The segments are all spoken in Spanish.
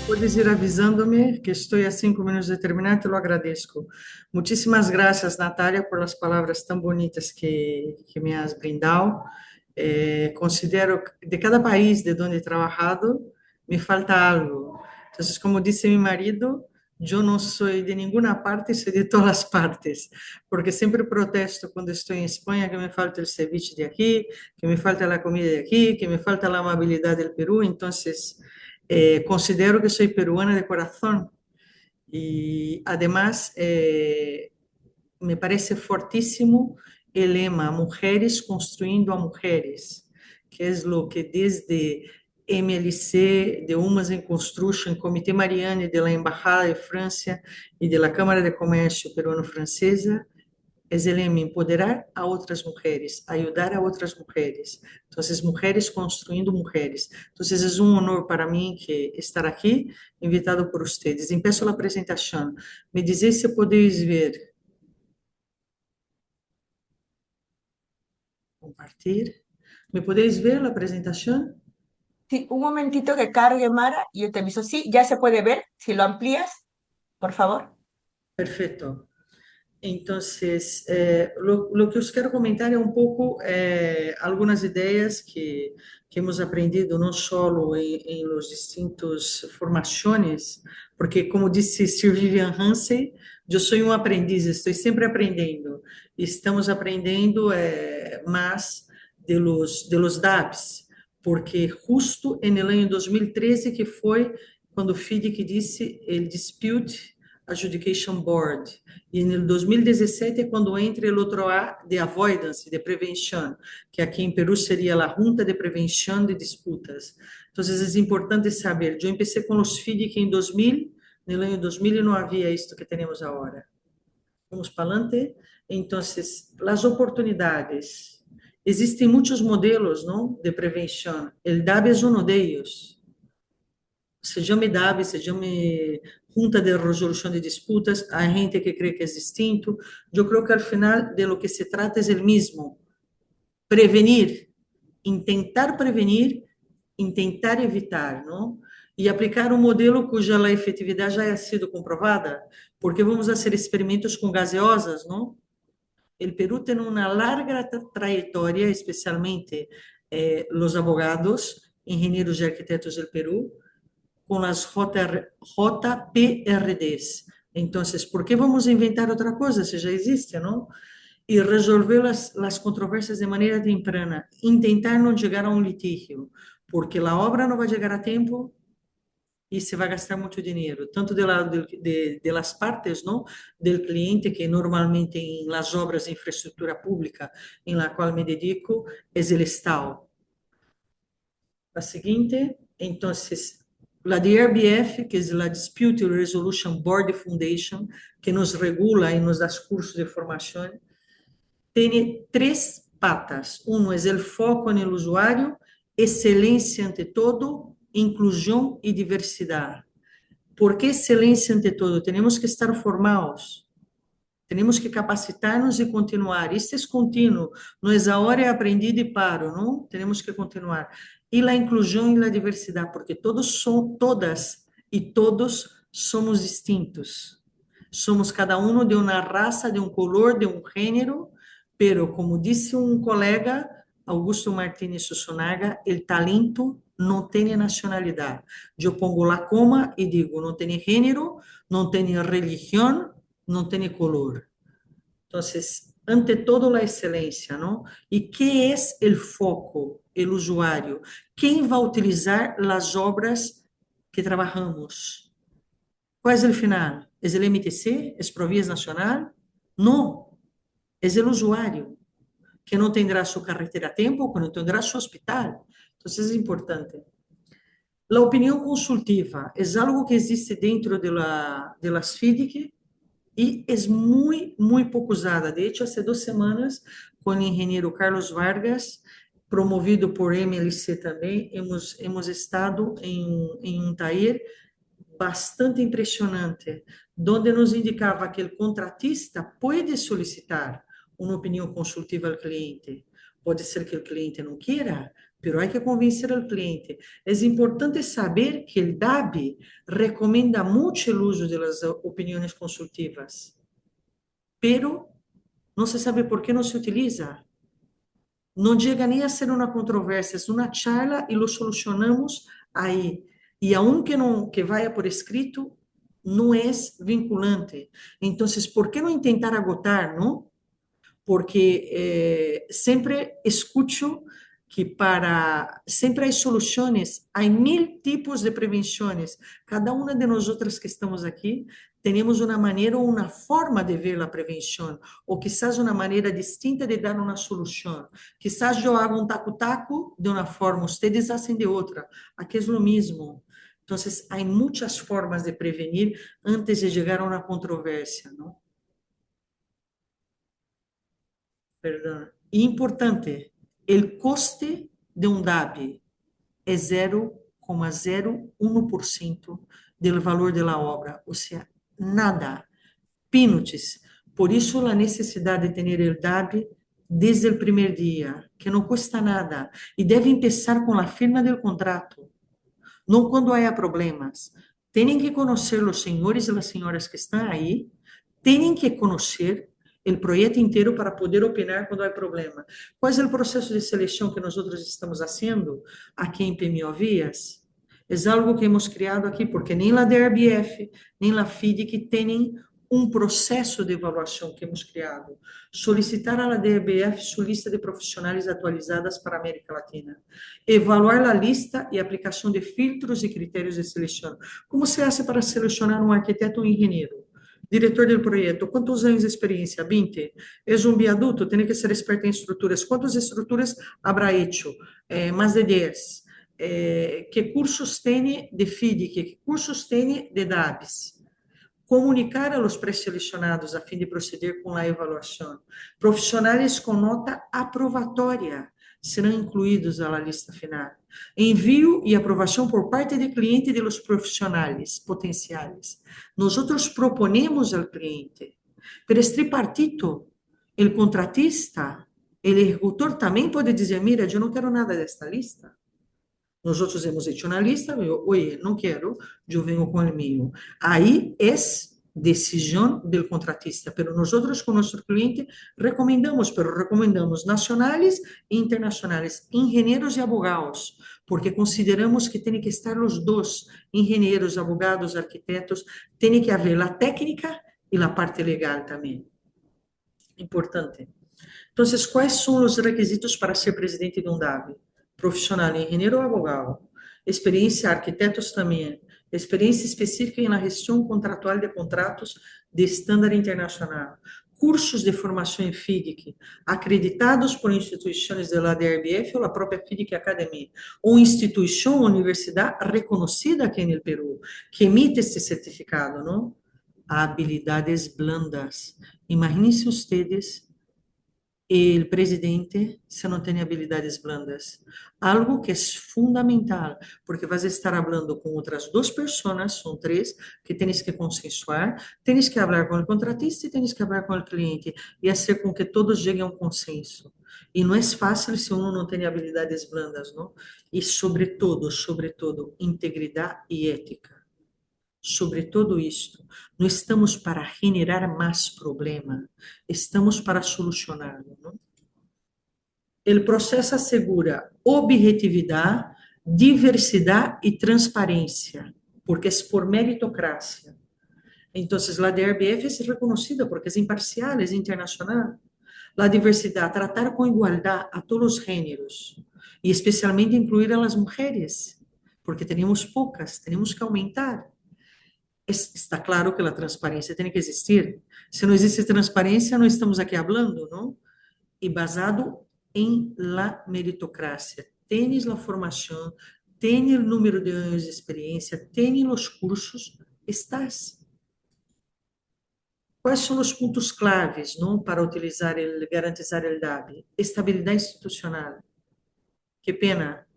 Puedes ir avisándome que estoy a 5 minutos de terminar, te lo agradezco. Muchísimas gracias, Natalia, por las palabras tan bonitas que me has brindado. Considero que de cada país de donde he trabajado, me falta algo. Entonces, como dice mi marido, yo no soy de ninguna parte, soy de todas las partes, porque siempre protesto cuando estoy en España que me falta el ceviche de aquí, que me falta la comida de aquí, que me falta la amabilidad del Perú. Entonces, considero que soy peruana de corazón y además me parece fortísimo el lema Mujeres construyendo a mujeres, que es lo que desde MLC, de Women in Construction, Comité Marianne de la Embajada de Francia y de la Cámara de Comercio Peruano-Francesa, es el lema empoderar a otras mujeres, ayudar a otras mujeres. Entonces, mujeres construyendo mujeres. Entonces, es un honor para mí que estar aquí, invitado por ustedes. Empiezo la presentación. Me dizeis se podéis ver, compartir. ¿Me podéis ver la presentación? Sí, un momentito que cargue, Mara, y yo te aviso. Sí, ya se puede ver. Si lo amplías, por favor. Perfecto. Entonces, lo que os quero comentar é um pouco algumas ideias que hemos aprendido não só em los distintos formações, porque como disse Sir Vivian Hansen, eu sou um aprendiz, estou sempre aprendendo. Estamos aprendendo mais de los DAPs, porque justo en el año 2013 que foi quando o FIDIC disse el Dispute Adjudication Board, e no 2017 é quando entra o outro A de avoidance, de prevenção, que aqui em Peru seria a Junta de Prevenção de Disputas. Então, é importante saber, eu comecei com os FIDIC em 2000, no ano 2000 não havia isto que temos agora. Vamos para adelante. Então, as oportunidades. Existem muitos modelos, não, de prevenção. O DAB é um deles. Se chama DAB, se chama Junta de Resolução de Disputas, há gente que crê que é distinto. Eu creio que, ao final, de lo que se trata é o mesmo. Prevenir, intentar evitar, não? E aplicar um modelo cuja a efetividade já tenha sido comprovada, porque vamos fazer experimentos com gaseosas, não? O Peru tem uma larga trajetória, especialmente os advogados, engenheiros e arquitetos do Peru, com as JPRDs. Então, por que vamos inventar outra coisa se já existe, não? E resolver as controvérsias de maneira temprana, intentar não chegar a um litígio, porque a obra não vai chegar a tempo e se vai gastar muito dinheiro, tanto de las partes, não, do cliente, que normalmente em las obras de infraestrutura pública, em la qual me dedico, é o Estado. A seguinte, então, la DRBF, que é a Dispute Resolution Board Foundation, que nos regula e nos dá cursos de formação, tem três patas. Um é o foco no usuário, excelência ante todo, inclusão e diversidade. ¿Por que excelência ante todo? Temos que estar formados, temos que capacitar-nos e continuar. Isto é contínuo, não é agora é aprendido e paro, não? Temos que continuar. E a inclusão e a diversidade, porque todas e todos somos distintos. Somos cada um de uma raça, de um color, de um gênero, pero como disse um colega, Augusto Martínez Sussunaga, o talento não tem nacionalidade. Eu pongo la coma e digo, não tem gênero, não tem religião, não tem color. Então, ante todo, a excelência, não? E que é o foco, o usuário? Quem vai utilizar as obras que trabalhamos? Qual é o final? É o MTC? É o Provías Nacional? Não. É o usuário, que não terá sua carretera a tempo, que não terá seu hospital. Então, é importante. A opinião consultiva é algo que existe dentro de las FIDIC e é muito pouco usada. De hecho, há 2 semanas, com o engenheiro Carlos Vargas, promovido por MLC também, hemos estado em um taller bastante impressionante, onde nos indicava que o contratista pode solicitar uma opinião consultiva ao cliente. Pode ser que o cliente não queira, pero hay que convencer al cliente. Es importante saber que el DAB recomienda mucho el uso de las opiniones consultivas, pero no se sabe por qué no se utiliza. No llega ni a ser una controversia, es una charla y lo solucionamos ahí. Y aunque no que vaya por escrito, no es vinculante. Entonces, ¿por qué no intentar agotar, no? Porque sempre escuto que para sempre há soluções, há mil tipos de prevenções. Cada uma de nós outras que estamos aqui temos uma maneira ou uma forma de ver a prevenção, ou quizás uma maneira distinta de dar uma solução. Quizás eu hago um taco-taco de uma forma, vocês fazem de outra. Aqui é o mesmo. Então, há muitas formas de prevenir antes de chegar a uma controvérsia, não? Perdão. E importante, o custe de um DAB é 0,01% do valor da obra, ou seja, nada, peanuts. Por isso, a necessidade de ter o DAB desde o primeiro dia, que não custa nada, e deve começar com a firma do contrato, não quando há problemas. Têm que conhecer os senhores e as senhoras que estão aí, têm que conhecer o projeto inteiro para poder opinar quando há problema. Qual é o processo de seleção que nós estamos fazendo aqui em PMO Vias? É algo que hemos criado aqui, porque nem a DRBF, nem a FIDIC têm um processo de avaliação que hemos criado. Solicitar à DRBF sua lista de profissionais atualizadas para a América Latina. Evaluar a lista e aplicação de filtros e critérios de seleção. Como se faz para selecionar um arquiteto ou um engenheiro? Diretor do projeto, quantos anos de experiência? 20. É um viaduto, tem que ser experto em estruturas. Quantas estruturas habrá hecho? Mais de 10. Que cursos tem de FIDIC? Que cursos tem de DABs? Comunicar a los pré-selecionados a fim de proceder com a avaliação. Profissionais com nota aprovatória serão incluídos à lista final. Envio e aprovação por parte do cliente e de los profissionais potenciais. Nós proponemos ao cliente, pero es tripartito. O contratista, o executor também pode dizer, mira, eu não quero nada desta lista. Nós hemos hecho uma lista, oye, não quero, eu venho com o meu. Aí é decisão do contratista, pero nós com nosso cliente recomendamos, pero recomendamos nacionais e internacionais, engenheiros e abogados, porque consideramos que tem que estar os dois, engenheiros, abogados, arquitetos, tem que haver a técnica e a parte legal também. Importante. Então, quais são os requisitos para ser presidente de um DAB? Profissional, engenheiro ou abogado, experiência, arquitetos também, experiência específica na gestão contratual de contratos de estándar internacional, cursos de formação em FIDIC, acreditados por instituições da DRBF ou a própria FIDIC Academy, ou instituição, universidade reconhecida aqui no Peru, que emite este certificado, não? Habilidades blandas. Imaginem-se vocês o presidente se não tem habilidades blandas. Algo que é fundamental, porque vas a estar falando com outras duas pessoas, são três, que tens que consensuar, tens que falar com o contratista e tens que falar com o cliente, e fazer com que todos cheguem a um consenso. E não é fácil se um não tem habilidades blandas, não? E, sobretudo, integridade e ética. Sobre todo isto, não estamos para generar mais problema, estamos para solucioná-lo. O processo assegura objetividade, diversidade e transparência, porque é por meritocracia. Então, a DRBF é reconhecida porque é imparcial, é internacional. A diversidade, tratar com igualdade a todos os gêneros, e especialmente incluir as mulheres, porque temos poucas, temos que aumentar. Está claro que a transparência tem que existir. Se não existe transparência, não estamos aqui falando, não? E basado em la meritocracia. Tens a formação, tem o número de anos de experiência, tem os cursos, estás. Quais são os pontos claves, não, para utilizar garantizar o DAB? Estabilidade institucional. Que pena,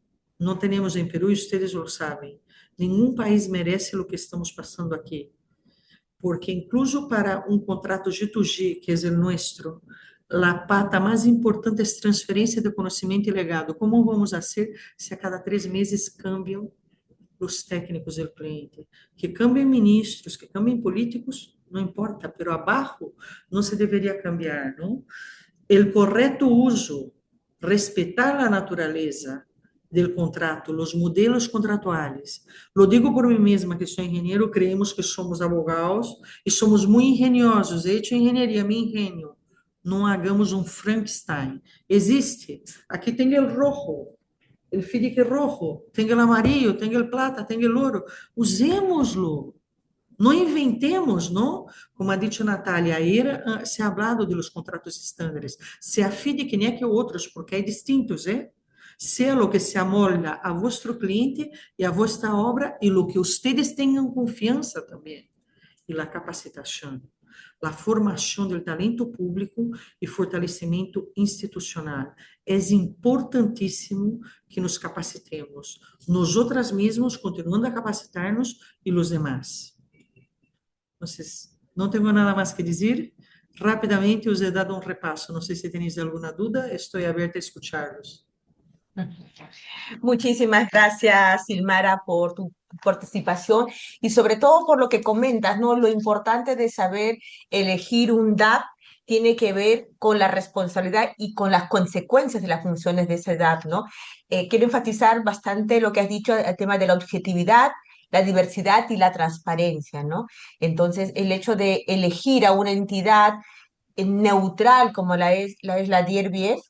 não temos em Peru, e vocês o sabem. Nenhum país merece o que estamos passando aqui, porque incluso para um contrato G2G, que é o nosso, a pata mais importante é transferência de conhecimento e legado. Como vamos fazer se a cada 3 meses cambiam os técnicos do cliente? Que cambiem ministros, que cambiem políticos, não importa, pero abaixo não se deveria cambiar, não? O correto uso, respeitar a natureza do contrato, os modelos contratuais. Lo digo por mim mesma, que sou engenheiro, creemos que somos abogados e somos muito engenhosos. He hecho engenharia, me engenho. Não hagamos um Frankenstein. Existe. Aqui tem o rojo, o FIDIC rojo, tem o amarillo, tem o plata, tem o ouro. Usémoslo. Não inventemos, não? Como ha dicho Natália, ayer se ha hablado de los contratos estándares. Se afine que nem que outros, porque é distintos, ¿eh? Sea lo que se amolda a vuestro cliente e a vuestra obra e lo que ustedes tenham confiança também. E a capacitação, a formação do talento público e fortalecimento institucional. É importantíssimo que nos capacitemos, nós outras mesmos, continuando a capacitar-nos e os demais. Entonces, no tengo nada más que decir. Rápidamente os he dado un repaso. No sé si tenéis alguna duda. Estoy abierta a escucharlos. Muchísimas gracias, Silmara, por tu participación y sobre todo por lo que comentas, ¿no? Lo importante de saber elegir un DAP tiene que ver con la responsabilidad y con las consecuencias de las funciones de ese DAP, ¿no? Quiero enfatizar bastante lo que has dicho, el tema de la objetividad, la diversidad y la transparencia, ¿no? Entonces, el hecho de elegir a una entidad neutral como la es la DIRBIEF,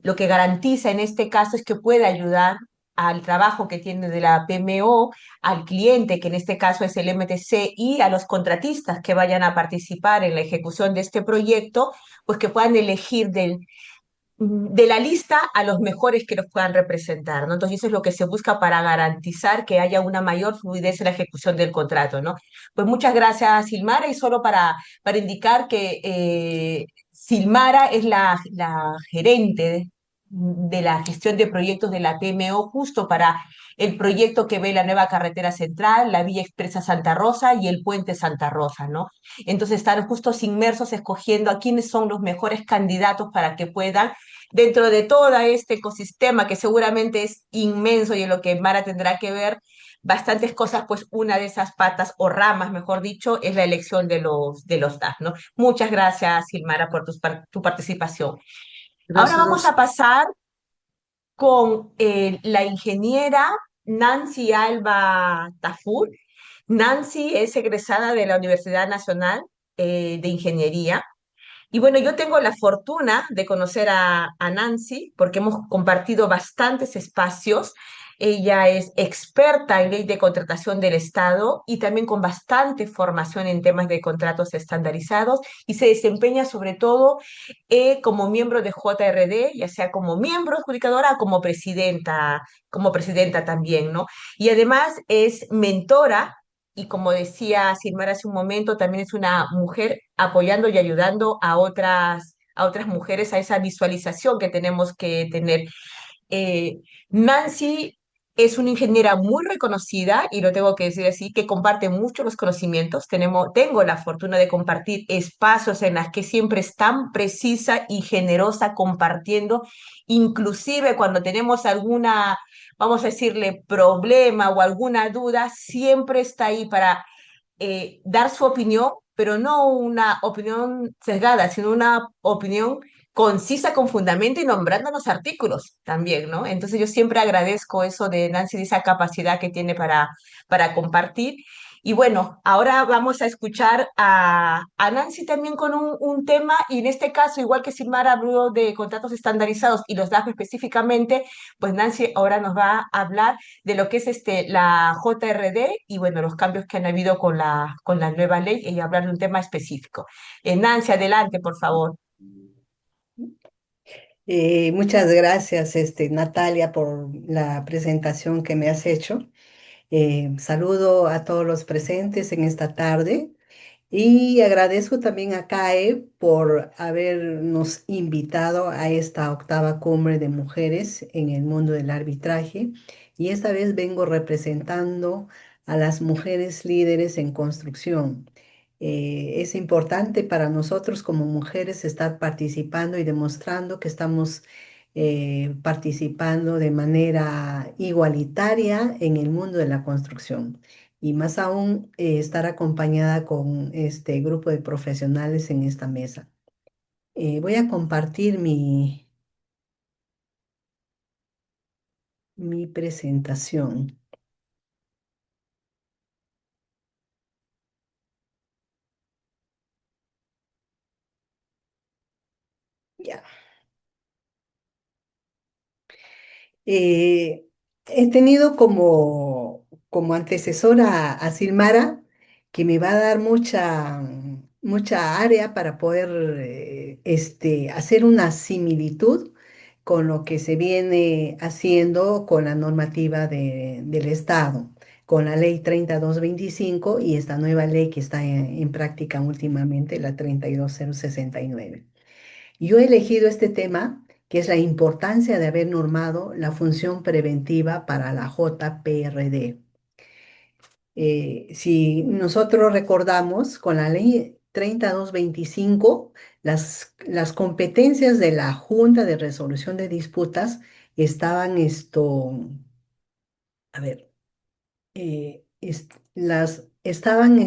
lo que garantiza en este caso es que puede ayudar al trabajo que tiene de la PMO, al cliente, que en este caso es el MTC, y a los contratistas que vayan a participar en la ejecución de este proyecto, pues que puedan elegir de la lista a los mejores que los puedan representar, ¿no? Entonces eso es lo que se busca para garantizar que haya una mayor fluidez en la ejecución del contrato, ¿no? Pues muchas gracias, Silmara, y solo para indicar que Silmara es la gerente de la gestión de proyectos de la PMO justo para el proyecto que ve la nueva carretera central, la Vía Expresa Santa Rosa y el Puente Santa Rosa, ¿no? Entonces están justos inmersos escogiendo a quiénes son los mejores candidatos para que puedan dentro de todo este ecosistema que seguramente es inmenso y en lo que Mara tendrá que ver bastantes cosas, pues una de esas patas o ramas, mejor dicho, es la elección de los DAF, ¿no? Muchas gracias, Silmara, por tu participación. Ahora Gracias a vamos a ustedes. pasar con la ingeniera Nancy Alba Tafur. Nancy es egresada de la Universidad Nacional de Ingeniería y bueno, yo tengo la fortuna de conocer a Nancy porque hemos compartido bastantes espacios. Ella es experta en ley de contratación del Estado y también con bastante formación en temas de contratos estandarizados y se desempeña sobre todo como miembro de JRD, ya sea como miembro adjudicadora o como presidenta también, ¿no? Y además es mentora y como decía Silmar hace un momento, también es una mujer apoyando y ayudando a otras mujeres a esa visualización que tenemos que tener. Nancy es una ingeniera muy reconocida, y lo tengo que decir así, que comparte mucho los conocimientos. Tengo la fortuna de compartir espacios en los que siempre es tan precisa y generosa compartiendo, inclusive cuando tenemos alguna, vamos a decirle, problema o alguna duda, siempre está ahí para dar su opinión, pero no una opinión sesgada, sino una opinión concisa con fundamento y nombrando los artículos también, ¿no? Entonces yo siempre agradezco eso de Nancy, de esa capacidad que tiene para compartir. Y bueno, ahora vamos a escuchar a Nancy también con un tema, y en este caso, igual que Silmar habló de contratos estandarizados y los DAF específicamente, pues Nancy ahora nos va a hablar de lo que es la JRD y bueno, los cambios que han habido con la nueva ley y hablar de un tema específico. Nancy, adelante, por favor. Muchas gracias, Natalia, por la presentación que me has hecho. Saludo a todos los presentes en esta tarde y agradezco también a CAE por habernos invitado a esta octava cumbre de mujeres en el mundo del arbitraje. Y esta vez vengo representando a las mujeres líderes en construcción. Es importante para nosotros como mujeres estar participando y demostrando que estamos participando de manera igualitaria en el mundo de la construcción. Y más aún, estar acompañada con este grupo de profesionales en esta mesa. Voy a compartir mi presentación. Ya. Eh, He tenido como antecesora a Silmara, que me va a dar mucha área para poder hacer una similitud con lo que se viene haciendo con la normativa del Estado, con la ley 30225 y esta nueva ley que está en práctica últimamente, la 32069. Yo he elegido este tema, que es la importancia de haber normado la función preventiva para la JPRD. Si nosotros recordamos, con la ley 30225, las competencias de la Junta de Resolución de Disputas estaban a ver, estaban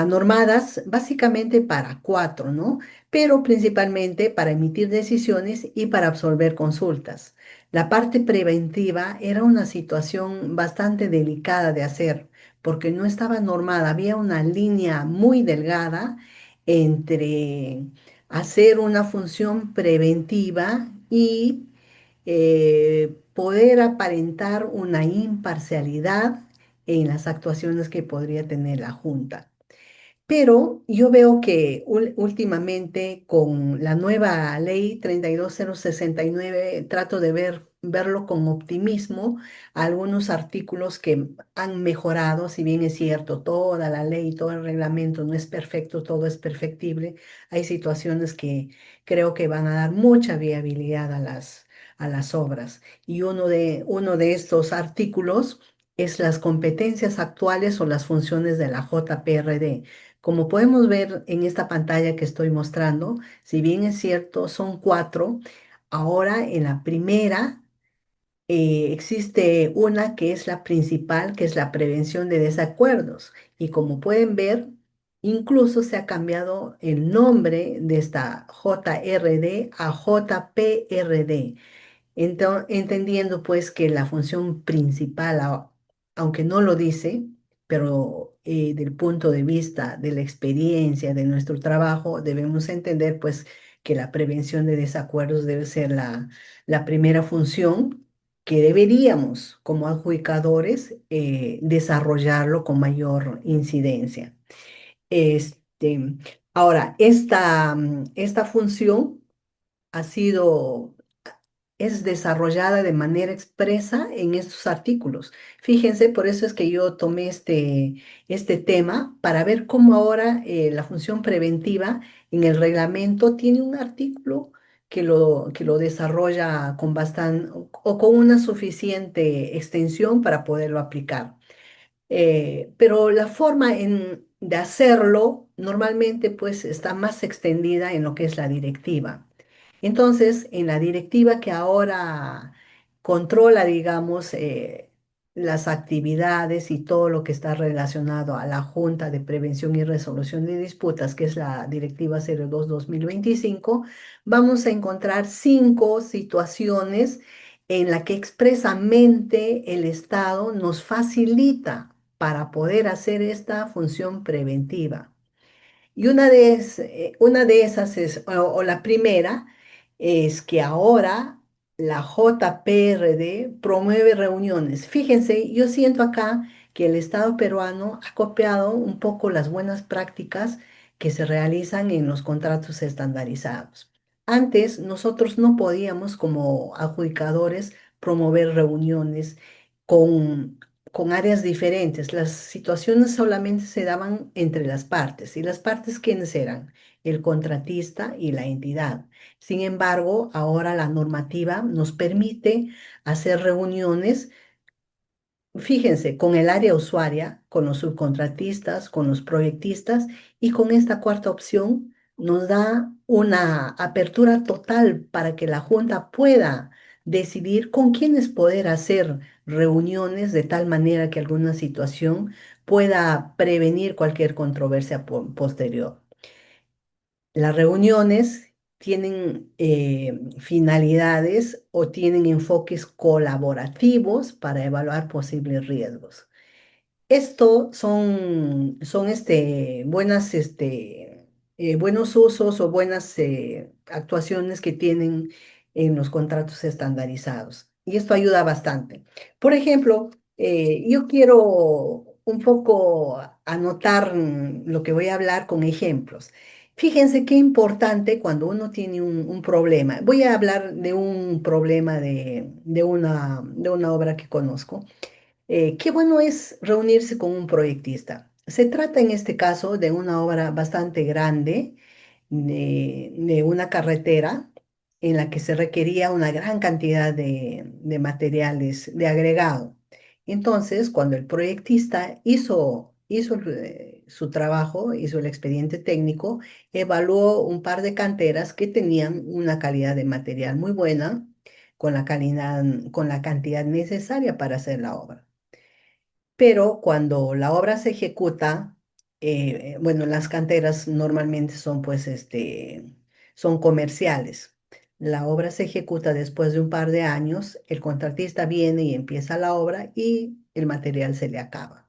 normadas básicamente para cuatro, ¿no? Pero principalmente para emitir decisiones y para absolver consultas. La parte preventiva era una situación bastante delicada de hacer porque no estaba normada, había una línea muy delgada entre hacer una función preventiva y poder aparentar una imparcialidad en las actuaciones que podría tener la Junta. Pero yo veo que últimamente con la nueva ley 32069 trato de verlo con optimismo. Algunos artículos que han mejorado, si bien es cierto, toda la ley, todo el reglamento no es perfecto, todo es perfectible. Hay situaciones que creo que van a dar mucha viabilidad a las obras. Y uno de estos artículos es las competencias actuales o las funciones de la JPRD. Como podemos ver en esta pantalla que estoy mostrando, si bien es cierto, son cuatro, ahora en la primera existe una que es la principal, que es la prevención de desacuerdos. Y como pueden ver, incluso se ha cambiado el nombre de esta JRD a JPRD. Entendiendo pues que la función principal, aunque no lo dice, pero del punto de vista de la experiencia de nuestro trabajo, debemos entender pues que la prevención de desacuerdos debe ser la primera función que deberíamos como adjudicadores desarrollarlo con mayor incidencia. Este, Ahora, esta función ha sido es desarrollada de manera expresa en estos artículos. Fíjense, por eso es que yo tomé este tema para ver cómo ahora la función preventiva en el reglamento tiene un artículo que lo desarrolla con bastante o con una suficiente extensión para poderlo aplicar. Pero la forma de hacerlo normalmente pues está más extendida en lo que es la directiva. Entonces, en la directiva que ahora controla, digamos, las actividades y todo lo que está relacionado a la Junta de Prevención y Resolución de Disputas, que es la Directiva 02-2025, vamos a encontrar 5 situaciones en las que expresamente el Estado nos facilita para poder hacer esta función preventiva. Y una de esas es, o la primera, es que ahora la JPRD promueve reuniones. Fíjense, yo siento acá que el Estado peruano ha copiado un poco las buenas prácticas que se realizan en los contratos estandarizados. Antes nosotros no podíamos como adjudicadores promover reuniones con con áreas diferentes. Las situaciones solamente se daban entre las partes. ¿Y las partes quiénes eran? El contratista y la entidad. Sin embargo, ahora la normativa nos permite hacer reuniones fíjense, con el área usuaria, con los subcontratistas, con los proyectistas y con esta cuarta opción nos da una apertura total para que la Junta pueda decidir con quiénes poder hacer reuniones de tal manera que alguna situación pueda prevenir cualquier controversia posterior. Las reuniones tienen finalidades o tienen enfoques colaborativos para evaluar posibles riesgos. Esto son buenos usos o buenas actuaciones que tienen en los contratos estandarizados. Y esto ayuda bastante. Por ejemplo, yo quiero un poco anotar lo que voy a hablar con ejemplos. Fíjense qué importante cuando uno tiene un problema. Voy a hablar de un problema de una obra que conozco. Qué bueno es reunirse con un proyectista. Se trata en este caso de una obra bastante grande, de una carretera en la que se requería una gran cantidad de materiales de agregado. Entonces, cuando el proyectista hizo su trabajo, hizo el expediente técnico, evaluó un par de canteras que tenían una calidad de material muy buena, con la cantidad necesaria para hacer la obra. Pero cuando la obra se ejecuta, bueno, las canteras normalmente son comerciales. La obra se ejecuta después de un par de años, el contratista viene y empieza la obra y el material se le acaba.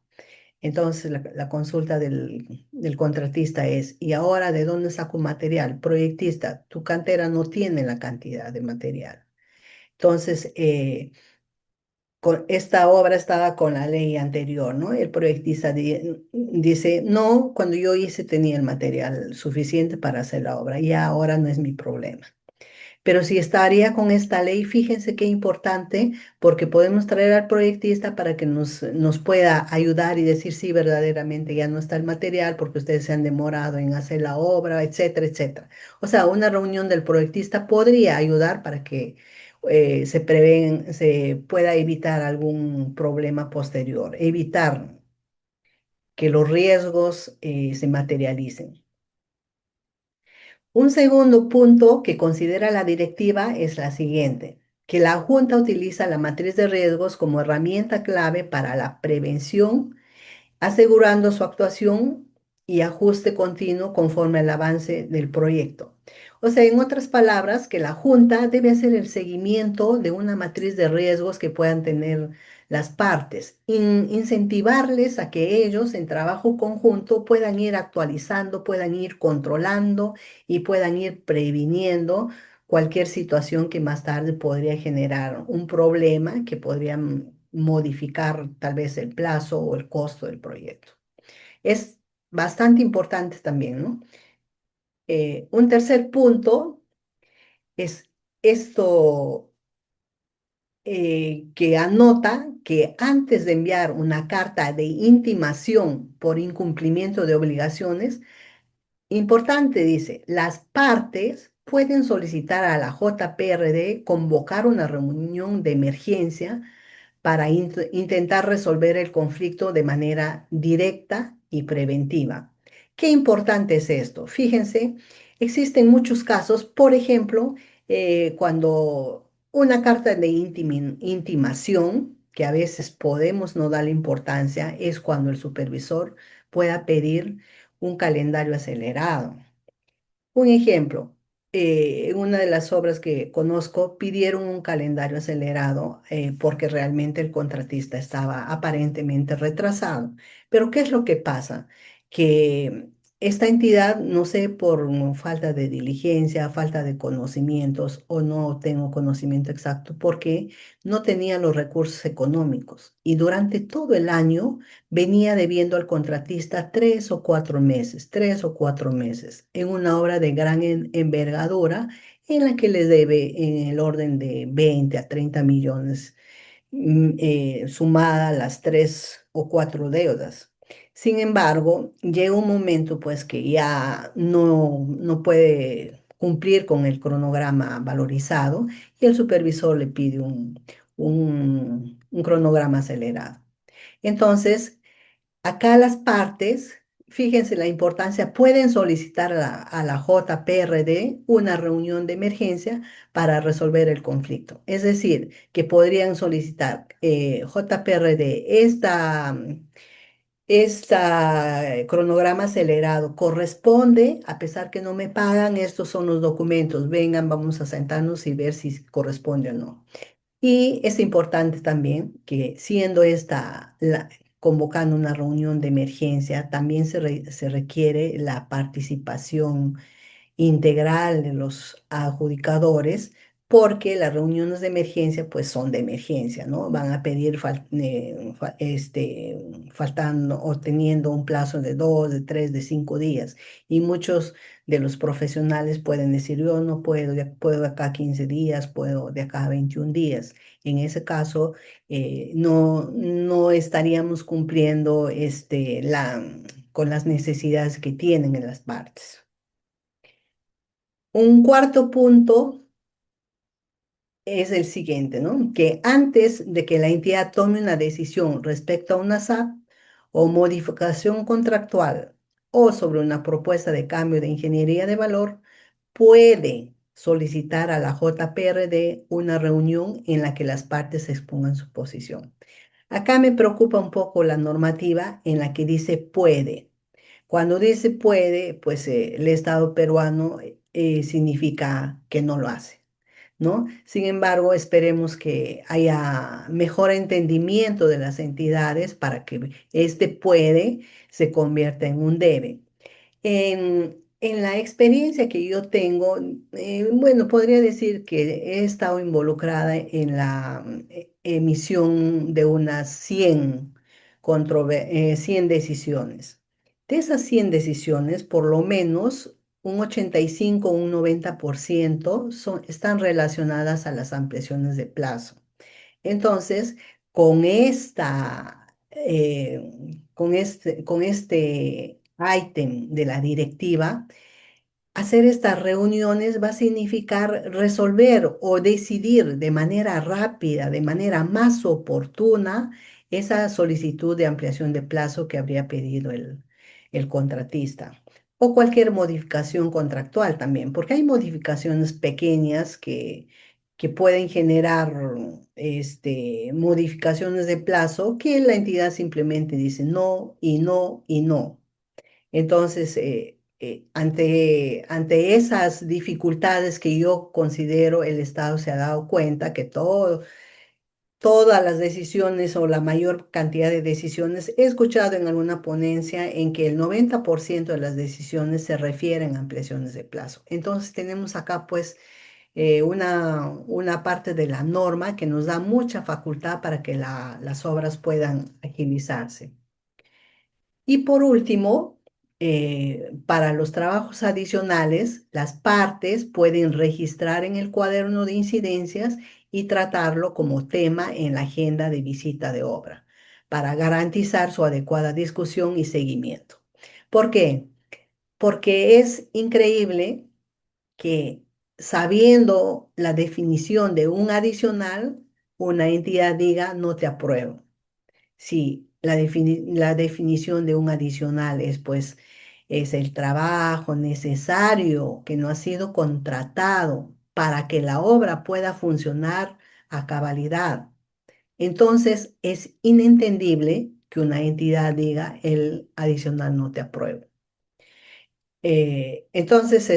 Entonces la consulta del contratista es, ¿y ahora de dónde saco material? Proyectista, tu cantera no tiene la cantidad de material. Entonces, esta obra estaba con la ley anterior, ¿no? El proyectista dice, no, cuando yo hice tenía el material suficiente para hacer la obra, y ahora no es mi problema. Pero si estaría con esta ley, fíjense qué importante, porque podemos traer al proyectista para que nos pueda ayudar y decir si verdaderamente ya no está el material, porque ustedes se han demorado en hacer la obra, etcétera, etcétera. O sea, una reunión del proyectista podría ayudar para que se pueda evitar algún problema posterior, evitar que los riesgos se materialicen. Un segundo punto que considera la directiva es la siguiente, que la Junta utiliza la matriz de riesgos como herramienta clave para la prevención, asegurando su actuación y ajuste continuo conforme al avance del proyecto. O sea, en otras palabras, que la Junta debe hacer el seguimiento de una matriz de riesgos que puedan tener las partes, incentivarles a que ellos en trabajo conjunto puedan ir actualizando, puedan ir controlando y puedan ir previniendo cualquier situación que más tarde podría generar un problema que podría modificar tal vez el plazo o el costo del proyecto. Es bastante importante también, ¿no? Un tercer punto es esto que anota que antes de enviar una carta de intimación por incumplimiento de obligaciones, importante, dice, las partes pueden solicitar a la JPRD convocar una reunión de emergencia para intentar resolver el conflicto de manera directa y preventiva. Qué importante es esto. Fíjense, existen muchos casos, por ejemplo, cuando una carta de intimación, que a veces podemos no darle importancia, es cuando el supervisor pueda pedir un calendario acelerado. Un ejemplo, en una de las obras que conozco pidieron un calendario acelerado porque realmente el contratista estaba aparentemente retrasado. Pero ¿qué es lo que pasa? Que esta entidad, no sé, por falta de diligencia, falta de conocimientos o no tengo conocimiento exacto, porque no tenía los recursos económicos y durante todo el año venía debiendo al contratista 3 o 4 meses, 3 o 4 meses, en una obra de gran envergadura en la que le debe en el orden de 20 a 30 millones, sumada las 3 o 4 deudas. Sin embargo, llega un momento pues que ya no puede cumplir con el cronograma valorizado y el supervisor le pide un cronograma acelerado. Entonces, acá las partes, fíjense la importancia, pueden solicitar a la JPRD una reunión de emergencia para resolver el conflicto. Es decir, que podrían solicitar JPRD, cronograma acelerado corresponde, a pesar que no me pagan, estos son los documentos, vengan, vamos a sentarnos y ver si corresponde o no. Y es importante también que siendo convocando una reunión de emergencia, también se requiere la participación integral de los adjudicadores, porque las reuniones de emergencia pues son de emergencia, ¿no? Van a pedir faltando o teniendo un plazo de 2, de 3, de 5 días. Y muchos de los profesionales pueden decir, yo no puedo, puedo de acá a 15 días, puedo de acá a 21 días. En ese caso, no estaríamos cumpliendo con las necesidades que tienen en las partes. Un cuarto punto es el siguiente, ¿no? Que antes de que la entidad tome una decisión respecto a una SAP o modificación contractual o sobre una propuesta de cambio de ingeniería de valor, puede solicitar a la JPRD una reunión en la que las partes expongan su posición. Acá me preocupa un poco la normativa en la que dice puede. Cuando dice puede, pues el Estado peruano significa que no lo hace, ¿no? Sin embargo, esperemos que haya mejor entendimiento de las entidades para que este puede se convierta en un debe. En la experiencia que yo tengo, bueno, podría decir que he estado involucrada en la emisión de unas 100 decisiones. De esas 100 decisiones, por lo menos un 85 o un 90% están relacionadas a las ampliaciones de plazo. Entonces, con este ítem de la directiva, hacer estas reuniones va a significar resolver o decidir de manera rápida, de manera más oportuna, esa solicitud de ampliación de plazo que habría pedido el contratista. O cualquier modificación contractual también, porque hay modificaciones pequeñas que pueden generar modificaciones de plazo que la entidad simplemente dice no y no y no. Entonces, ante esas dificultades que yo considero, el Estado se ha dado cuenta que todas las decisiones o la mayor cantidad de decisiones, he escuchado en alguna ponencia en que el 90% de las decisiones se refieren a ampliaciones de plazo. Entonces, tenemos acá pues una parte de la norma que nos da mucha facultad para que las obras puedan agilizarse. Y por último, para los trabajos adicionales, las partes pueden registrar en el cuaderno de incidencias y tratarlo como tema en la agenda de visita de obra para garantizar su adecuada discusión y seguimiento. ¿Por qué? Porque es increíble que sabiendo la definición de un adicional, una entidad diga no te apruebo. Sí, la definición de un adicional es pues es el trabajo necesario que no ha sido contratado para que la obra pueda funcionar a cabalidad. Entonces es inentendible que una entidad diga el adicional no te apruebo. Entonces,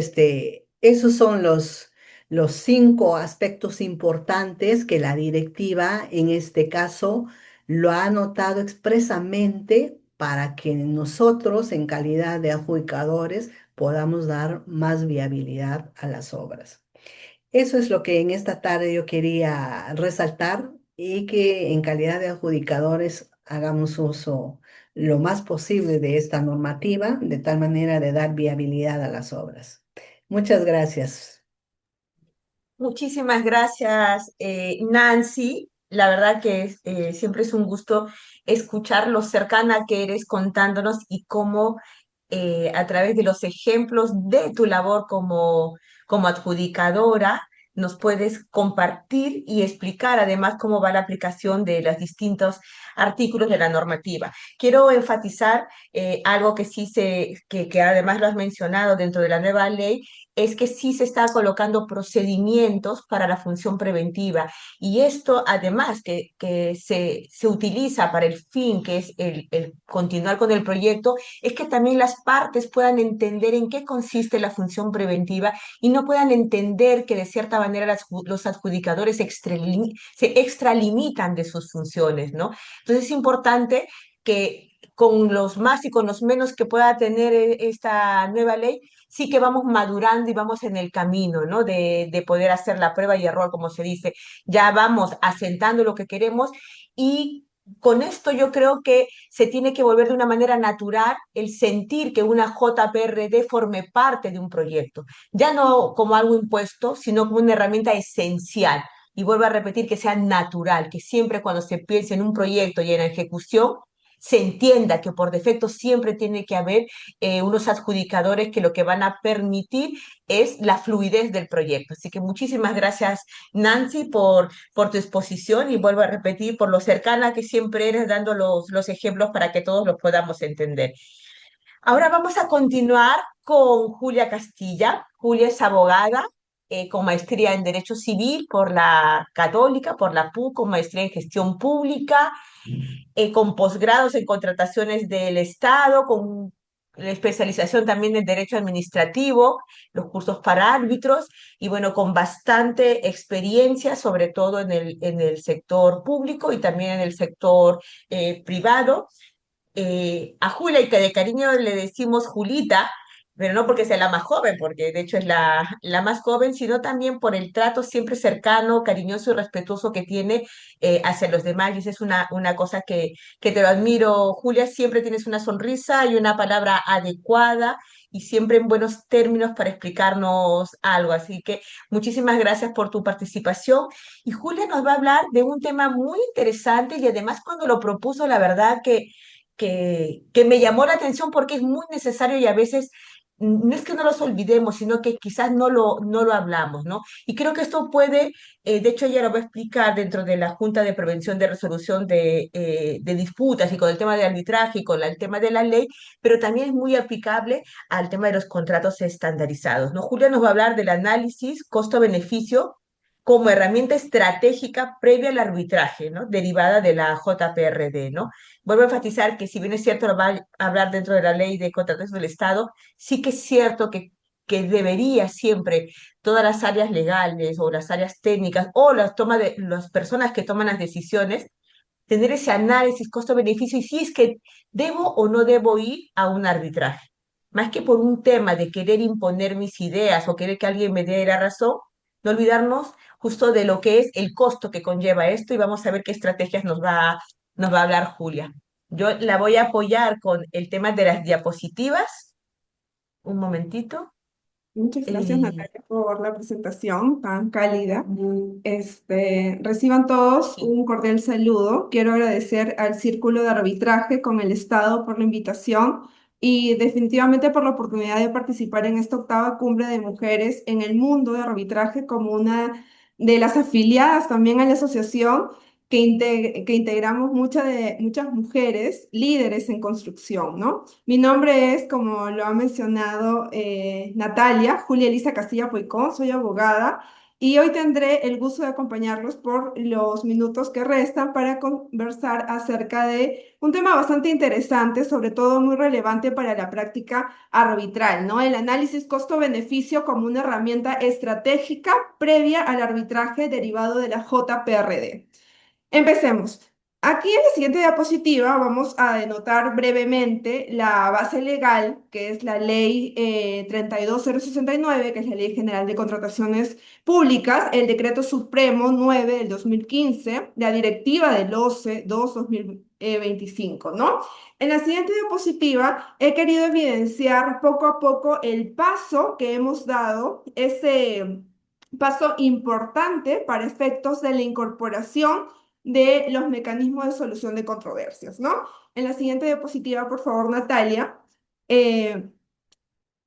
esos son los 5 aspectos importantes que la directiva, en este caso, lo ha anotado expresamente para que nosotros, en calidad de adjudicadores, podamos dar más viabilidad a las obras. Eso es lo que en esta tarde yo quería resaltar y que en calidad de adjudicadores hagamos uso lo más posible de esta normativa, de tal manera de dar viabilidad a las obras. Muchas gracias. Muchísimas gracias, Nancy. La verdad que siempre es un gusto escuchar lo cercana que eres contándonos y cómo a través de los ejemplos de tu labor como adjudicadora nos puedes compartir y explicar además cómo va la aplicación de los distintos artículos de la normativa. Quiero enfatizar algo que que además lo has mencionado dentro de la nueva ley, es que sí se está colocando procedimientos para la función preventiva. Y esto, además, que se utiliza para el fin, que es el continuar con el proyecto, es que también las partes puedan entender en qué consiste la función preventiva y no puedan entender que de cierta manera los adjudicadores se extralimitan de sus funciones, ¿no? Entonces es importante que con los más y con los menos que pueda tener esta nueva ley, sí que vamos madurando y vamos en el camino, ¿no? De poder hacer la prueba y error, como se dice. Ya vamos asentando lo que queremos y con esto yo creo que se tiene que volver de una manera natural el sentir que una JPRD forme parte de un proyecto, ya no como algo impuesto, sino como una herramienta esencial. Y vuelvo a repetir que sea natural, que siempre cuando se piense en un proyecto y en la ejecución, se entienda que por defecto siempre tiene que haber unos adjudicadores que lo que van a permitir es la fluidez del proyecto. Así que muchísimas gracias, Nancy, por tu exposición y vuelvo a repetir por lo cercana que siempre eres dando los ejemplos para que todos los podamos entender. Ahora vamos a continuar con Julia Castilla. Julia es abogada con maestría en Derecho Civil por la Católica, por la PUC, con maestría en Gestión Pública, con posgrados en contrataciones del Estado, con la especialización también en Derecho Administrativo, los cursos para árbitros y bueno, con bastante experiencia, sobre todo en el sector público y también en el sector privado. A Julia, y que de cariño le decimos Julita, pero no porque sea la más joven, porque de hecho es la más joven, sino también por el trato siempre cercano, cariñoso y respetuoso que tiene hacia los demás. Y esa es una cosa que te lo admiro, Julia, siempre tienes una sonrisa y una palabra adecuada y siempre en buenos términos para explicarnos algo. Así que muchísimas gracias por tu participación. Y Julia nos va a hablar de un tema muy interesante y además cuando lo propuso, la verdad que me llamó la atención porque es muy necesario y a veces no es que no los olvidemos, sino que quizás no lo hablamos, ¿no? Y creo que esto puede, de hecho ella lo va a explicar dentro de la Junta de Prevención de Resolución de Disputas y con el tema de arbitraje y con el tema de la ley, pero también es muy aplicable al tema de los contratos estandarizados, ¿no? Julia nos va a hablar del análisis costo-beneficio como herramienta estratégica previa al arbitraje, ¿no? Derivada de la JPRD, ¿no? Vuelvo a enfatizar que si bien es cierto, lo va a hablar dentro de la ley de contratos del Estado, sí que es cierto que debería siempre todas las áreas legales o las áreas técnicas o las personas que toman las decisiones tener ese análisis costo-beneficio y si es que debo o no debo ir a un arbitraje. Más que por un tema de querer imponer mis ideas o querer que alguien me dé la razón, no olvidarnos justo de lo que es el costo que conlleva esto y vamos a ver qué estrategias nos va a hablar Julia. Yo la voy a apoyar con el tema de las diapositivas. Un momentito. Muchas gracias, Eh, Natalia, por la presentación tan cálida. Reciban todos un cordial saludo. Quiero agradecer al Círculo de Arbitraje con el Estado por la invitación y definitivamente por la oportunidad de participar en esta octava cumbre de mujeres en el mundo de arbitraje como una de las afiliadas también a la asociación que integramos muchas mujeres líderes en construcción, ¿no? Mi nombre es, como lo ha mencionado Natalia, Julia Elisa Castilla Poicón, soy abogada y hoy tendré el gusto de acompañarlos por los minutos que restan para conversar acerca de un tema bastante interesante, sobre todo muy relevante para la práctica arbitral, ¿no? El análisis costo-beneficio como una herramienta estratégica previa al arbitraje derivado de la JPRD. Empecemos. Aquí en la siguiente diapositiva vamos a denotar brevemente la base legal, que es la Ley 32069, que es la Ley General de Contrataciones Públicas, el Decreto Supremo 9 del 2015, la Directiva del OCE 2-2025, ¿no? En la siguiente diapositiva he querido evidenciar poco a poco el paso que hemos dado, ese paso importante para efectos de la incorporación de los mecanismos de solución de controversias, ¿no? En la siguiente diapositiva, por favor, Natalia, eh,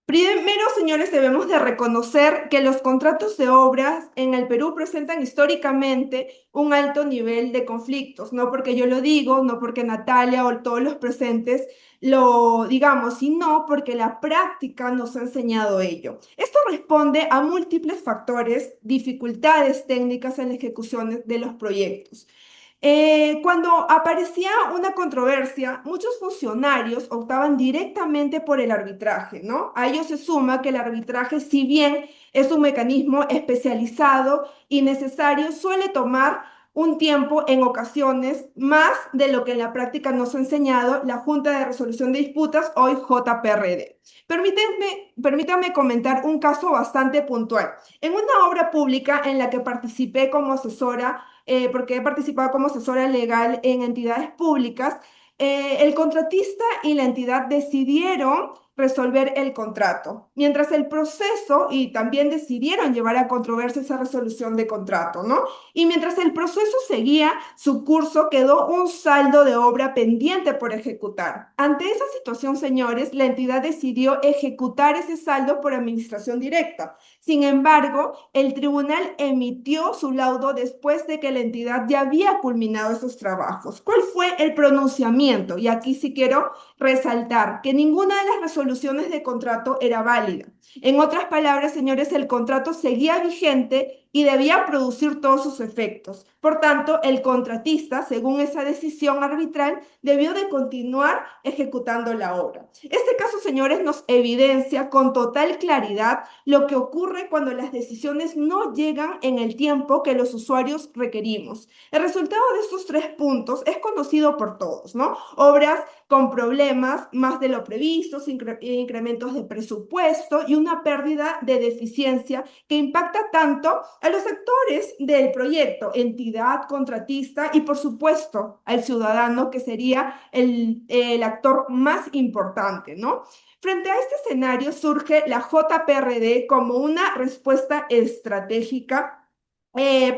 Primero, señores, debemos de reconocer que los contratos de obras en el Perú presentan históricamente un alto nivel de conflictos, no porque yo lo digo, no porque Natalia o todos los presentes lo digamos, sino porque la práctica nos ha enseñado ello. Esto responde a múltiples factores, dificultades técnicas en la ejecución de los proyectos. Cuando aparecía una controversia, muchos funcionarios optaban directamente por el arbitraje, ¿no? A ello se suma que el arbitraje, si bien es un mecanismo especializado y necesario, suele tomar un tiempo en ocasiones más de lo que en la práctica nos ha enseñado la Junta de Resolución de Disputas, hoy JPRD. Permítanme comentar un caso bastante puntual. En una obra pública en la que participé como asesora, porque he participado como asesora legal en entidades públicas, el contratista y la entidad decidieron resolver el contrato, mientras el proceso y también decidieron llevar a controversia esa resolución de contrato, ¿no? Y mientras el proceso seguía su curso, quedó un saldo de obra pendiente por ejecutar. Ante esa situación, señores, la entidad decidió ejecutar ese saldo por administración directa. Sin embargo, el tribunal emitió su laudo después de que la entidad ya había culminado esos trabajos. ¿Cuál fue el pronunciamiento? Y aquí sí quiero resaltar que ninguna de las resoluciones de contrato era válida. En otras palabras, señores, el contrato seguía vigente y debía producir todos sus efectos. Por tanto, el contratista, según esa decisión arbitral, debió de continuar ejecutando la obra. Este caso, señores, nos evidencia con total claridad lo que ocurre cuando las decisiones no llegan en el tiempo que los usuarios requerimos. El resultado de estos tres puntos es conocido por todos, ¿no? Obras con problemas más de lo previsto, incrementos de presupuesto y una pérdida de eficiencia que impacta tanto a los actores del proyecto, entidad, contratista y por supuesto al ciudadano que sería el actor más importante, ¿no? Frente a este escenario surge la JPRD como una respuesta estratégica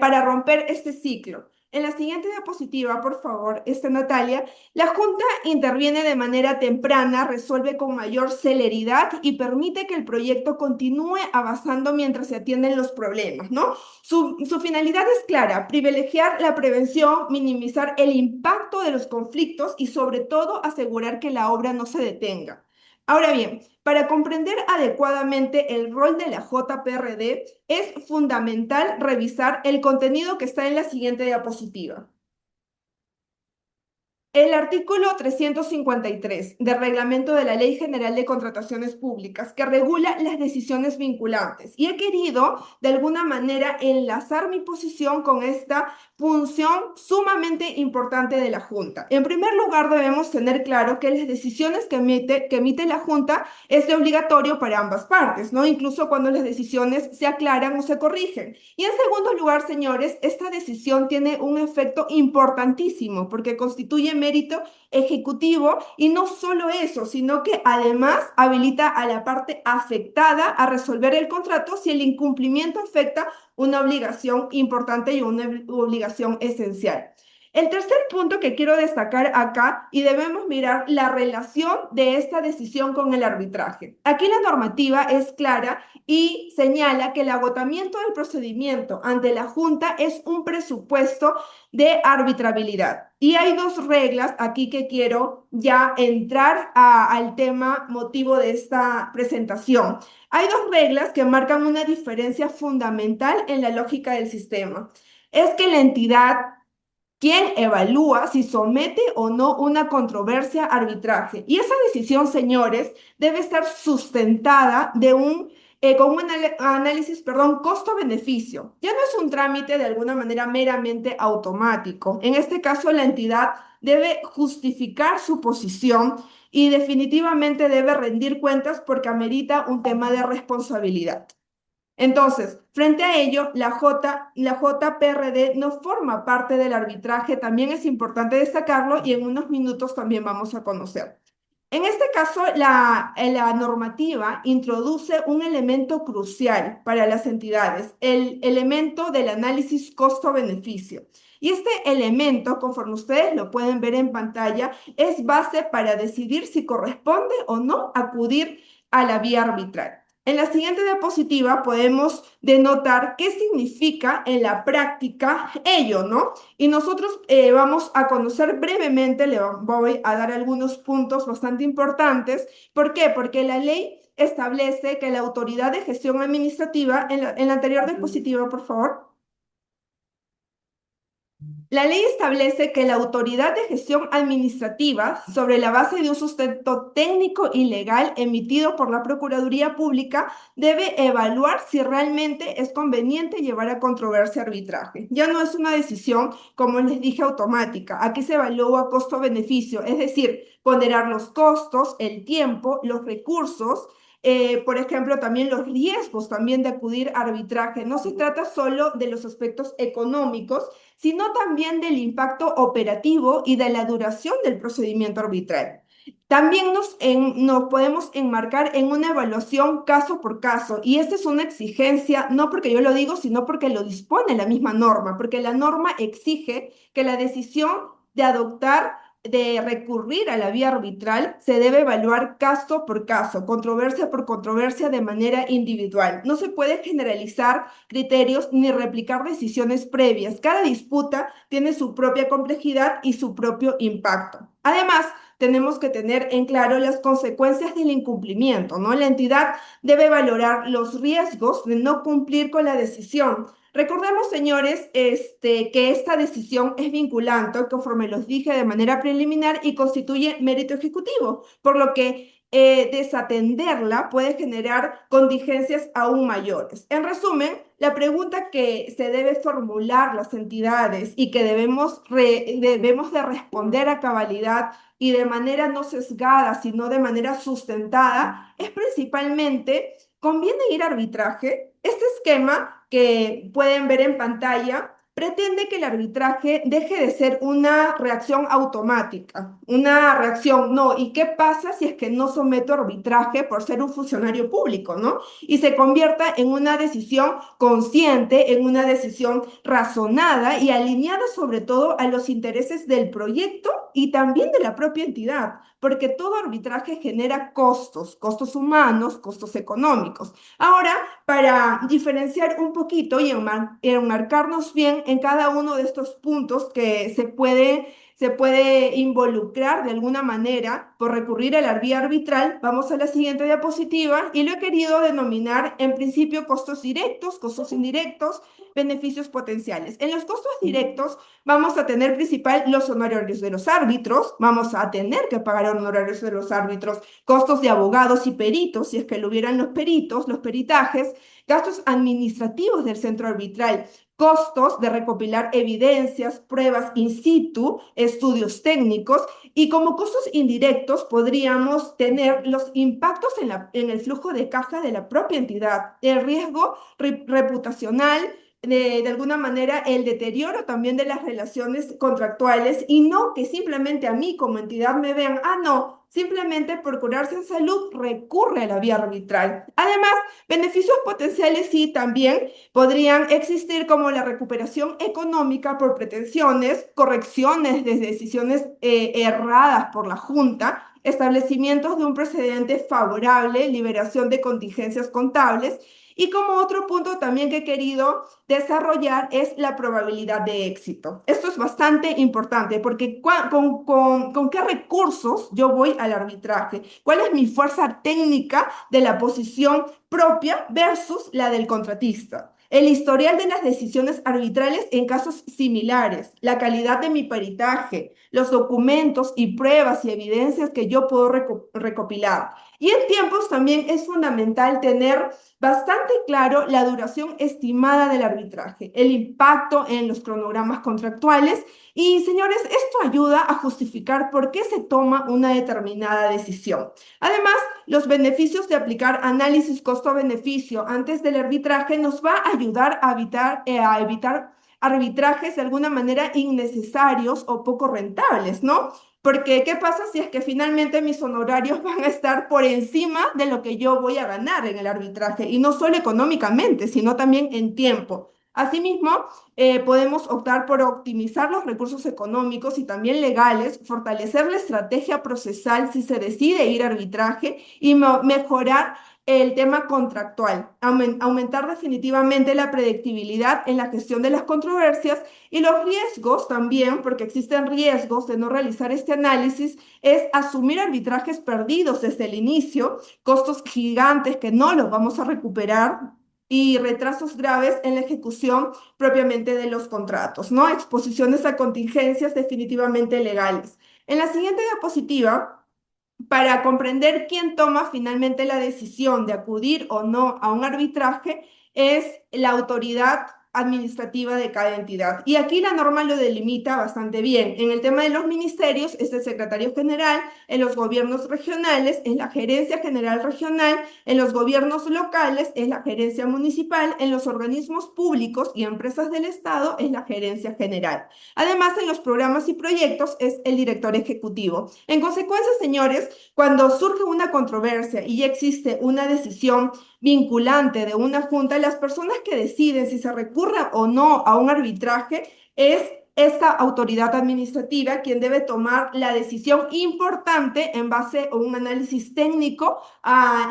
para romper este ciclo. En la siguiente diapositiva, por favor, Natalia, la Junta interviene de manera temprana, resuelve con mayor celeridad y permite que el proyecto continúe avanzando mientras se atienden los problemas, ¿no? Su finalidad es clara, privilegiar la prevención, minimizar el impacto de los conflictos y sobre todo asegurar que la obra no se detenga. Ahora bien, para comprender adecuadamente el rol de la JPRD, es fundamental revisar el contenido que está en la siguiente diapositiva. El artículo 353 del Reglamento de la Ley General de Contrataciones Públicas, que regula las decisiones vinculantes. Y he querido, de alguna manera, enlazar mi posición con esta función sumamente importante de la Junta. En primer lugar, debemos tener claro que las decisiones que emite la Junta es de obligatorio para ambas partes, ¿no? Incluso cuando las decisiones se aclaran o se corrigen. Y en segundo lugar, señores, esta decisión tiene un efecto importantísimo porque constituye mérito ejecutivo y no solo eso, sino que además habilita a la parte afectada a resolver el contrato si el incumplimiento afecta una obligación importante y una obligación esencial. El tercer punto que quiero destacar acá, y debemos mirar la relación de esta decisión con el arbitraje. Aquí la normativa es clara y señala que el agotamiento del procedimiento ante la Junta es un presupuesto de arbitrabilidad. Y hay dos reglas aquí que quiero ya entrar al tema motivo de esta presentación. Hay dos reglas que marcan una diferencia fundamental en la lógica del sistema. Es que la entidad quien evalúa si somete o no una controversia a arbitraje. Y esa decisión, señores, debe estar sustentada con un análisis, perdón, costo-beneficio. Ya no es un trámite de alguna manera meramente automático. En este caso, la entidad debe justificar su posición y definitivamente debe rendir cuentas porque amerita un tema de responsabilidad. Entonces, frente a ello, la JPRD no forma parte del arbitraje, también es importante destacarlo y en unos minutos también vamos a conocer. En este caso, la normativa introduce un elemento crucial para las entidades, el elemento del análisis costo-beneficio. Y este elemento, conforme ustedes lo pueden ver en pantalla, es base para decidir si corresponde o no acudir a la vía arbitral. En la siguiente diapositiva podemos denotar qué significa en la práctica ello, ¿no? Y nosotros vamos a conocer brevemente, le voy a dar algunos puntos bastante importantes. ¿Por qué? Porque la ley establece que la autoridad de gestión administrativa, en la anterior diapositiva, por favor. La ley establece que la autoridad de gestión administrativa, sobre la base de un sustento técnico y legal emitido por la Procuraduría Pública, debe evaluar si realmente es conveniente llevar a controversia arbitraje. Ya no es una decisión, como les dije, automática. Aquí se evalúa costo-beneficio, es decir, ponderar los costos, el tiempo, los recursos, por ejemplo, también los riesgos también de acudir a arbitraje. No se trata solo de los aspectos económicos, sino también del impacto operativo y de la duración del procedimiento arbitral. También nos podemos enmarcar en una evaluación caso por caso, y esta es una exigencia, no porque yo lo digo, sino porque lo dispone la misma norma, porque la norma exige que la decisión de adoptar de recurrir a la vía arbitral se debe evaluar caso por caso, controversia por controversia de manera individual. No se puede generalizar criterios ni replicar decisiones previas. Cada disputa tiene su propia complejidad y su propio impacto. Además, tenemos que tener en claro las consecuencias del incumplimiento, ¿no? La entidad debe valorar los riesgos de no cumplir con la decisión. Recordemos, señores, que esta decisión es vinculante, conforme los dije de manera preliminar, y constituye mérito ejecutivo, por lo que desatenderla puede generar contingencias aún mayores. En resumen, la pregunta que se debe formular las entidades y que debemos de responder a cabalidad y de manera no sesgada, sino de manera sustentada, es principalmente, ¿conviene ir a arbitraje? Este esquema que pueden ver en pantalla pretende que el arbitraje deje de ser una reacción automática, una reacción no. ¿Y qué pasa si es que no someto a arbitraje por ser un funcionario público, no? Y se convierta en una decisión consciente, en una decisión razonada y alineada sobre todo a los intereses del proyecto y también de la propia entidad, porque todo arbitraje genera costos, costos humanos, costos económicos. Ahora, para diferenciar un poquito y enmarcarnos bien en cada uno de estos puntos que se puede involucrar de alguna manera por recurrir a la vía arbitral, vamos a la siguiente diapositiva y lo he querido denominar en principio costos directos, costos indirectos, beneficios potenciales. En los costos directos vamos a tener principal los honorarios de los árbitros, vamos a tener que pagar honorarios de los árbitros, costos de abogados y peritos, si es que lo hubieran los peritos, los peritajes, gastos administrativos del centro arbitral, costos de recopilar evidencias, pruebas in situ, estudios técnicos, y como costos indirectos podríamos tener los impactos en el flujo de caja de la propia entidad, el riesgo reputacional, de alguna manera el deterioro también de las relaciones contractuales y no que simplemente a mí como entidad me vean, no, simplemente por curarse en salud recurre a la vía arbitral. Además, beneficios potenciales sí también podrían existir como la recuperación económica por pretensiones, correcciones de decisiones erradas por la Junta, establecimientos de un precedente favorable, liberación de contingencias contables. Y como otro punto también que he querido desarrollar es la probabilidad de éxito. Esto es bastante importante porque ¿con qué recursos yo voy al arbitraje? ¿Cuál es mi fuerza técnica de la posición propia versus la del contratista? El historial de las decisiones arbitrales en casos similares, la calidad de mi peritaje, los documentos y pruebas y evidencias que yo puedo recopilar. Y en tiempos también es fundamental tener bastante claro la duración estimada del arbitraje, el impacto en los cronogramas contractuales y, señores, esto ayuda a justificar por qué se toma una determinada decisión. Además, los beneficios de aplicar análisis costo-beneficio antes del arbitraje nos va a ayudar a evitar arbitrajes de alguna manera innecesarios o poco rentables, ¿no? Porque, ¿qué pasa si es que finalmente mis honorarios van a estar por encima de lo que yo voy a ganar en el arbitraje? Y no solo económicamente, sino también en tiempo. Asimismo, podemos optar por optimizar los recursos económicos y también legales, fortalecer la estrategia procesal si se decide ir a arbitraje y mejorar el tema contractual, aumentar definitivamente la predictibilidad en la gestión de las controversias y los riesgos también, porque existen riesgos de no realizar este análisis, es asumir arbitrajes perdidos desde el inicio, costos gigantes que no los vamos a recuperar y retrasos graves en la ejecución propiamente de los contratos, ¿no? Exposiciones a contingencias definitivamente legales. En la siguiente diapositiva, para comprender quién toma finalmente la decisión de acudir o no a un arbitraje, es la autoridad administrativa de cada entidad. Y aquí la norma lo delimita bastante bien. En el tema de los ministerios es el secretario general, en los gobiernos regionales es la gerencia general regional, en los gobiernos locales es la gerencia municipal, en los organismos públicos y empresas del Estado es la gerencia general. Además, en los programas y proyectos es el director ejecutivo. En consecuencia, señores, cuando surge una controversia y ya existe una decisión vinculante de una junta, las personas que deciden si se recurre o no a un arbitraje es esta autoridad administrativa quien debe tomar la decisión importante en base a un análisis técnico,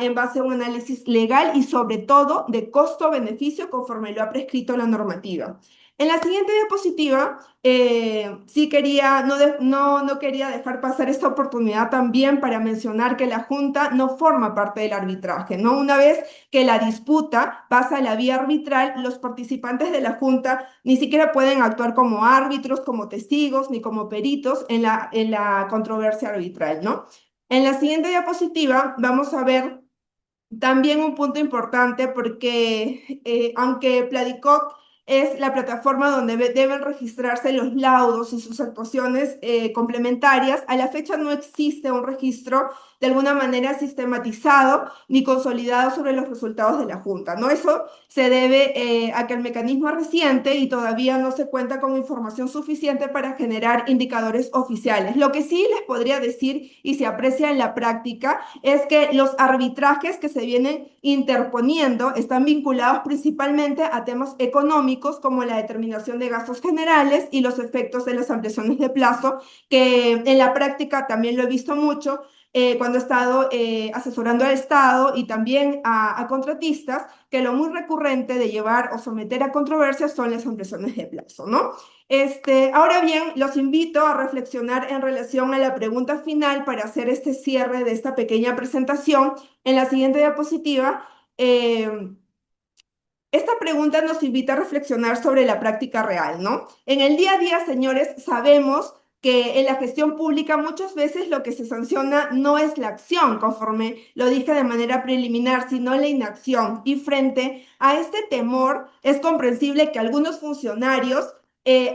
en base a un análisis legal y sobre todo de costo-beneficio conforme lo ha prescrito la normativa. En la siguiente diapositiva, sí quería, no quería dejar pasar esta oportunidad también para mencionar que la Junta no forma parte del arbitraje, ¿no? Una vez que la disputa pasa a la vía arbitral, los participantes de la Junta ni siquiera pueden actuar como árbitros, como testigos, ni como peritos en la controversia arbitral, ¿no? En la siguiente diapositiva vamos a ver también un punto importante porque aunque Pladicoc es la plataforma donde deben registrarse los laudos y sus actuaciones complementarias, a la fecha no existe un registro de alguna manera sistematizado ni consolidado sobre los resultados de la Junta, ¿no? Eso se debe a que el mecanismo es reciente y todavía no se cuenta con información suficiente para generar indicadores oficiales. Lo que sí les podría decir y se aprecia en la práctica es que los arbitrajes que se vienen interponiendo están vinculados principalmente a temas económicos como la determinación de gastos generales y los efectos de las ampliaciones de plazo, que en la práctica también lo he visto mucho cuando he estado asesorando al Estado y también a contratistas, que lo muy recurrente de llevar o someter a controversias son las ampliaciones de plazo, ¿no? Ahora bien, los invito a reflexionar en relación a la pregunta final para hacer este cierre de esta pequeña presentación. En la siguiente diapositiva, esta pregunta nos invita a reflexionar sobre la práctica real, ¿no? En el día a día, señores, sabemos que en la gestión pública muchas veces lo que se sanciona no es la acción, conforme lo dije de manera preliminar, sino la inacción. Y frente a este temor, es comprensible que algunos funcionarios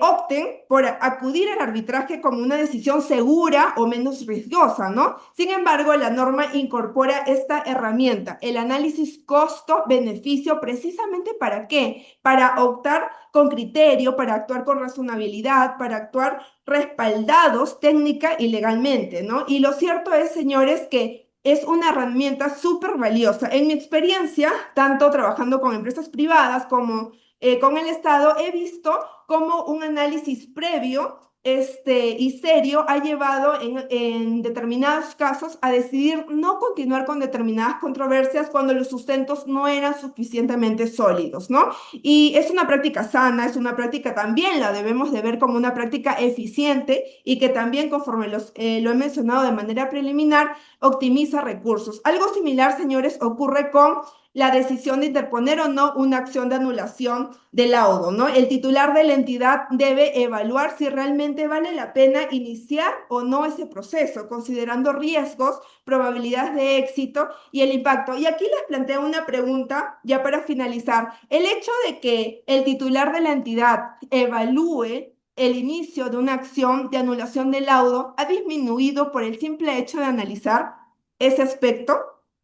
opten por acudir al arbitraje como una decisión segura o menos riesgosa, ¿no? Sin embargo, la norma incorpora esta herramienta, el análisis costo-beneficio, precisamente ¿para qué? Para optar con criterio, para actuar con razonabilidad, para actuar respaldados técnica y legalmente, ¿no? Y lo cierto es, señores, que es una herramienta súper valiosa. En mi experiencia, tanto trabajando con empresas privadas como con el Estado, he visto cómo un análisis previo y serio ha llevado en determinados casos a decidir no continuar con determinadas controversias cuando los sustentos no eran suficientemente sólidos, ¿no? Y es una práctica sana, es una práctica también la debemos de ver como una práctica eficiente y que también, conforme lo he mencionado de manera preliminar, optimiza recursos. Algo similar, señores, ocurre con la decisión de interponer o no una acción de anulación del laudo, ¿no? El titular de la entidad debe evaluar si realmente vale la pena iniciar o no ese proceso, considerando riesgos, probabilidades de éxito y el impacto. Y aquí les planteo una pregunta ya para finalizar. El hecho de que el titular de la entidad evalúe el inicio de una acción de anulación del laudo ha disminuido por el simple hecho de analizar ese aspecto.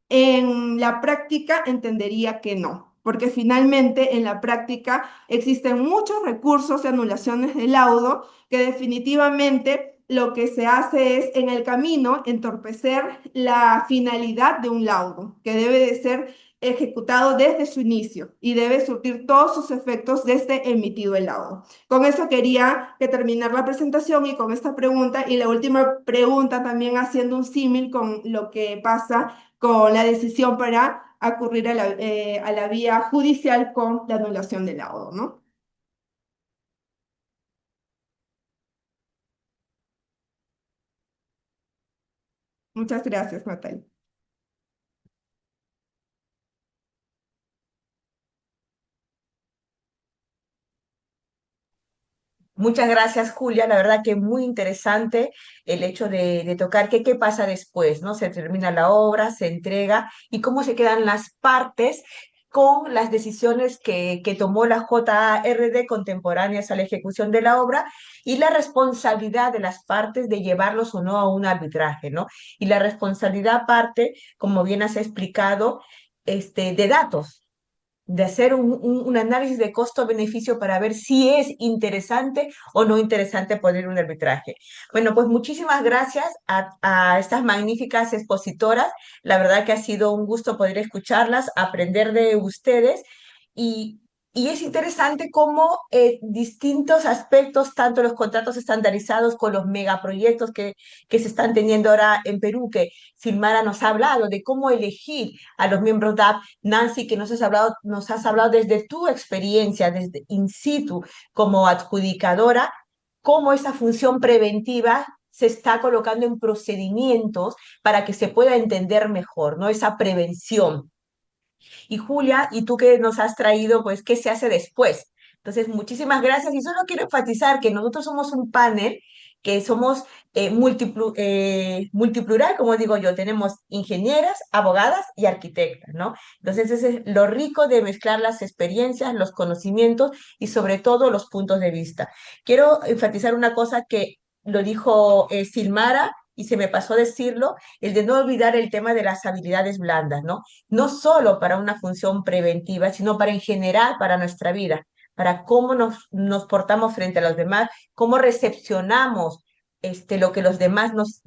En la práctica entendería que no, porque finalmente en la práctica existen muchos recursos de anulaciones de laudo que definitivamente lo que se hace es en el camino entorpecer la finalidad de un laudo, que debe de ser ejecutado desde su inicio y debe surtir todos sus efectos desde emitido el laudo. Con eso quería terminar la presentación y con esta pregunta, y la última pregunta también haciendo un símil con lo que pasa con la decisión para acudir a la vía judicial con la anulación del laudo, ¿no? Muchas gracias, Natalia. Muchas gracias, Julia. La verdad que muy interesante el hecho de tocar qué pasa después, ¿no? Se termina la obra, se entrega y cómo se quedan las partes con las decisiones que tomó la JRD contemporáneas a la ejecución de la obra y la responsabilidad de las partes de llevarlos o no a un arbitraje, ¿no? Y la responsabilidad parte, como bien has explicado, de datos, de hacer un análisis de costo-beneficio para ver si es interesante o no interesante poner un arbitraje. Bueno, pues muchísimas gracias a estas magníficas expositoras. La verdad que ha sido un gusto poder escucharlas, aprender de ustedes y... Y es interesante cómo distintos aspectos, tanto los contratos estandarizados con los megaproyectos que se están teniendo ahora en Perú, que Silmara nos ha hablado de cómo elegir a los miembros DAP. Nancy, que nos has hablado desde tu experiencia, desde in situ como adjudicadora, cómo esa función preventiva se está colocando en procedimientos para que se pueda entender mejor, ¿no? Esa prevención. Y Julia, y tú que nos has traído, pues, ¿qué se hace después? Entonces, muchísimas gracias. Y solo quiero enfatizar que nosotros somos un panel que somos multiplural, como digo yo, tenemos ingenieras, abogadas y arquitectas, ¿no? Entonces, ese es lo rico de mezclar las experiencias, los conocimientos y sobre todo los puntos de vista. Quiero enfatizar una cosa que lo dijo Silmara y se me pasó decirlo, el de no olvidar el tema de las habilidades blandas, ¿no? No solo para una función preventiva, sino para en general, para nuestra vida, para cómo nos portamos frente a los demás, cómo recepcionamos lo que los demás nos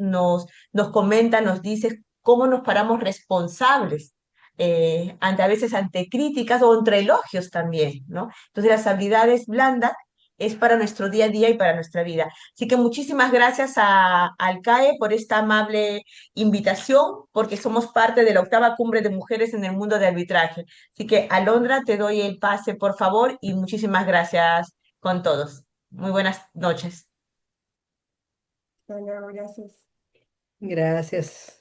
comentan, nos dicen, cómo nos paramos responsables. A veces ante críticas o entre elogios también, ¿no? Entonces las habilidades blandas es para nuestro día a día y para nuestra vida. Así que muchísimas gracias al CAE por esta amable invitación, porque somos parte de la 8ª Cumbre de Mujeres en el Mundo de Arbitraje. Así que, Alondra, te doy el pase, por favor, y muchísimas gracias con todos. Muy buenas noches. Hasta luego, gracias. Gracias.